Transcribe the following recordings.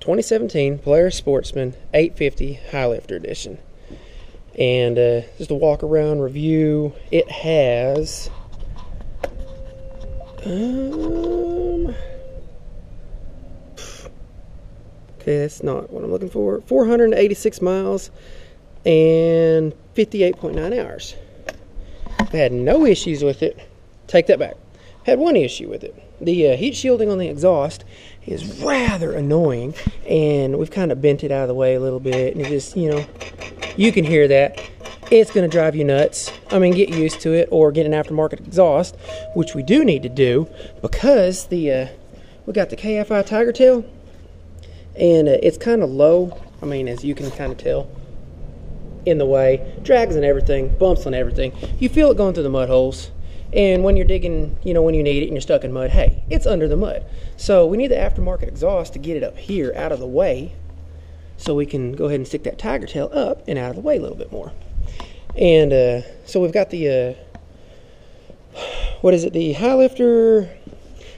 2017 Polaris Sportsman 850 Highlifter Edition. And just a walk around review. It has okay, that's not what I'm looking for. 486 miles and 58.9 hours. I've had no issues with it. Take that back. Had one issue with it. The heat shielding on the exhaust is rather annoying, and we've kind of bent it out of the way a little bit, and it just, you know, you can hear that. It's going to drive you nuts. I mean, get used to it, or get an aftermarket exhaust, which we do need to do, because we got the KFI Tiger Tail, and it's kind of low. I mean, as you can kind of tell, in the way, drags and everything, bumps on everything. You feel it going through the mud holes. And when you're digging, you know, when you need it and you're stuck in mud, hey, it's under the mud. So we need the aftermarket exhaust to get it up here out of the way, so we can go ahead and stick that Tiger Tail up and out of the way a little bit more. And so we've got the, what is it, the Highlifter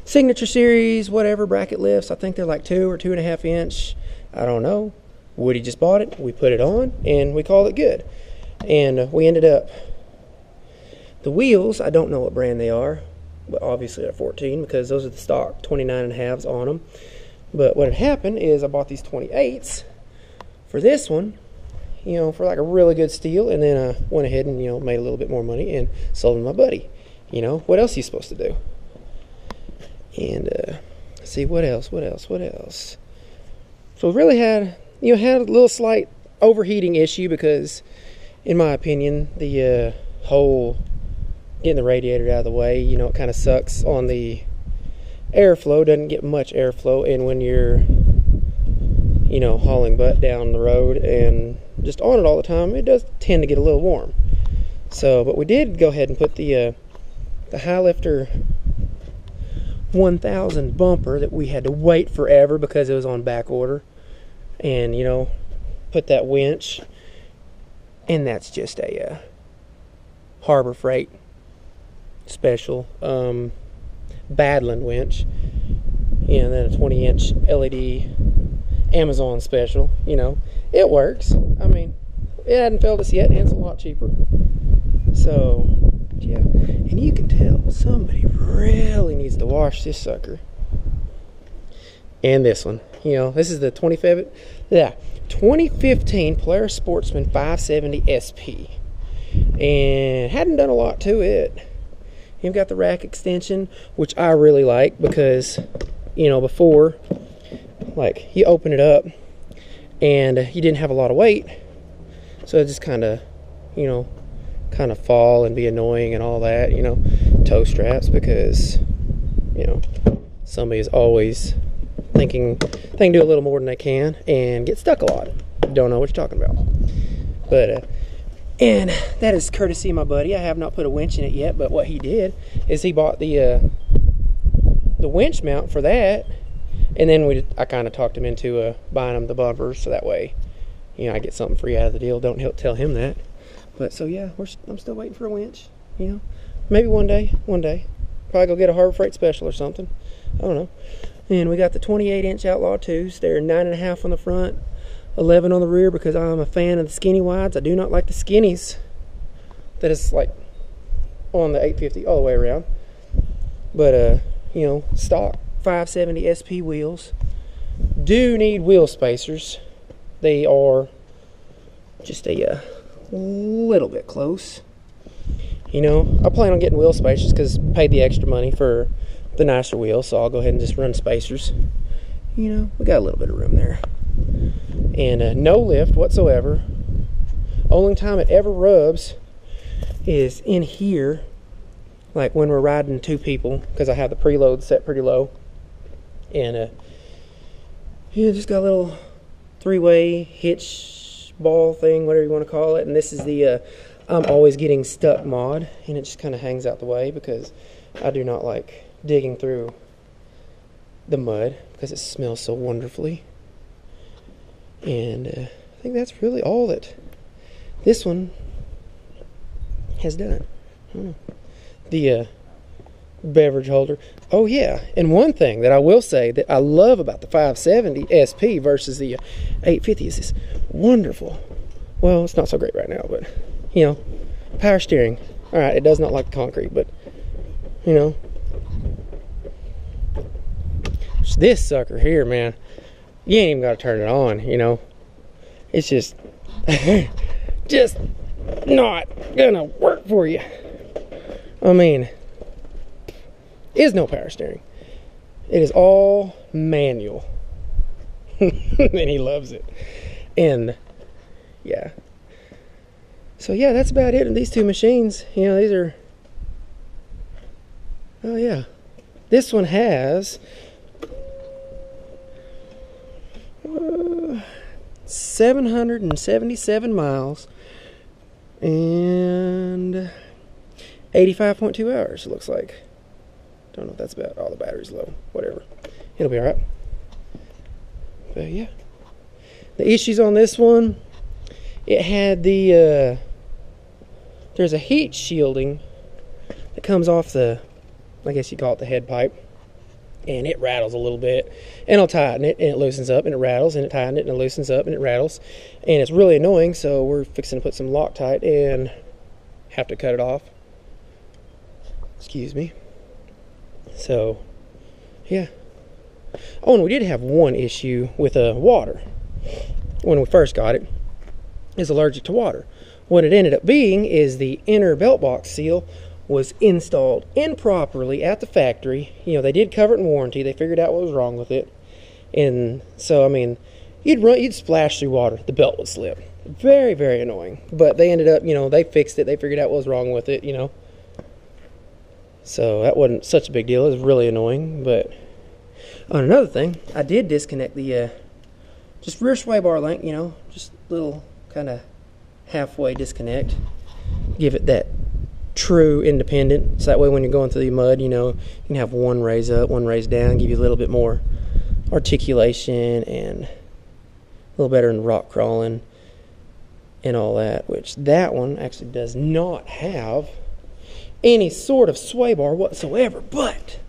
Signature Series, whatever, bracket lifts. I think they're like 2 or 2.5 inch. I don't know. Woody just bought it. We put it on, and we called it good. And we ended up, the wheels, I don't know what brand they are, but obviously they're 14 because those are the stock 29.5s on them. But what had happened is I bought these 28s for this one, you know, for like a really good steal, and then I went ahead and, you know, made a little bit more money and sold them to my buddy. You know, what else are you supposed to do? And let's see, what else? So we really had, you know, had a little slight overheating issue because, in my opinion, the whole getting the radiator out of the way, you know, it kind of sucks on the airflow. Doesn't get much airflow, and when you're, you know, hauling butt down the road and just on it all the time, it does tend to get a little warm. So, but we did go ahead and put the Highlifter 1000 bumper that we had to wait forever because it was on back order, and, you know, put that winch, and that's just a Harbor Freight special Badland winch, and then a 20-inch LED Amazon special. You know, it works. I mean, it hadn't failed us yet, and it's a lot cheaper. So yeah, and you can tell somebody really needs to wash this sucker. And this one, you know, this is the 2015 Polaris Sportsman 570 SP, and hadn't done a lot to it. You've got the rack extension, which I really like because, you know, before, like, you open it up and you didn't have a lot of weight, so it just kind of, you know, kind of fall and be annoying and all that, you know, toe straps, because, you know, somebody is always thinking they can do a little more than they can and get stuck a lot. Don't know what you're talking about. But and that is courtesy of my buddy. I have not put a winch in it yet, but what he did is he bought the winch mount for that, and then I kind of talked him into buying him the bumpers, so that way, you know, I get something free out of the deal. Don't tell him that. But so yeah, I'm still waiting for a winch. You know, maybe one day. Probably go get a Harbor Freight special or something. I don't know. And we got the 28-inch Outlaw 2s. They're 9.5 on the front, 11 on the rear, because I'm a fan of the skinny wides. I do not like the skinnies that is like on the 850 all the way around. But you know, stock 570 SP wheels. Do need wheel spacers. They are just a little bit close. You know, I plan on getting wheel spacers because I paid the extra money for the nicer wheels, so I'll go ahead and just run spacers. You know, we got a little bit of room there. And no lift whatsoever. Only time it ever rubs is in here, like when we're riding 2 people, because I have the preload set pretty low. And yeah, just got a little 3-way hitch ball thing, whatever you want to call it. And this is the I'm always getting stuck mod, and it just kind of hangs out the way because I do not like digging through the mud because it smells so wonderfully. And I think that's really all that this one has done. The beverage holder. Oh yeah, and one thing that I will say that I love about the 570 SP versus the 850 is this wonderful, well, it's not so great right now, but you know, power steering. All right, it does not like the concrete, but you know, this sucker here, man, you ain't even got to turn it on. You know, it's just just not gonna work for you. I mean, is no power steering. It is all manual. And he loves it. And yeah. So yeah, that's about it in these two machines. You know, these are, oh yeah. This one has 777 miles and 85.2 hours, it looks like. Don't know if that's about all. The battery's low. Whatever. It'll be alright. But yeah. The issues on this one, it had the, there's a heat shielding that comes off the, I guess you call it the head pipe. And it rattles a little bit. And I'll tighten it, and it loosens up, and it rattles, and it tightens it, and it loosens up, and it rattles. And it's really annoying, so we're fixing to put some Loctite and have to cut it off. Excuse me. So, yeah. Oh, and we did have one issue with water. When we first got it, it's allergic to water. What it ended up being is the inner belt box seal was installed improperly at the factory. You know, they did cover it in warranty. They figured out what was wrong with it. And so, I mean, you'd splash through water. The belt would slip. Very, very annoying. But they ended up, you know, they fixed it. They figured out what was wrong with it, you know. So that wasn't such a big deal. It was really annoying. But on another thing, I did disconnect the just rear sway bar link, you know, just little kind of halfway disconnect. Give it that true independent, so that way when you're going through the mud, you know, you can have one raise up, one raise down, give you a little bit more articulation and a little better in rock crawling and all that, which that one actually does not have any sort of sway bar whatsoever. But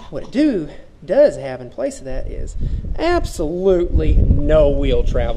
what it does have in place of that is absolutely no wheel travel.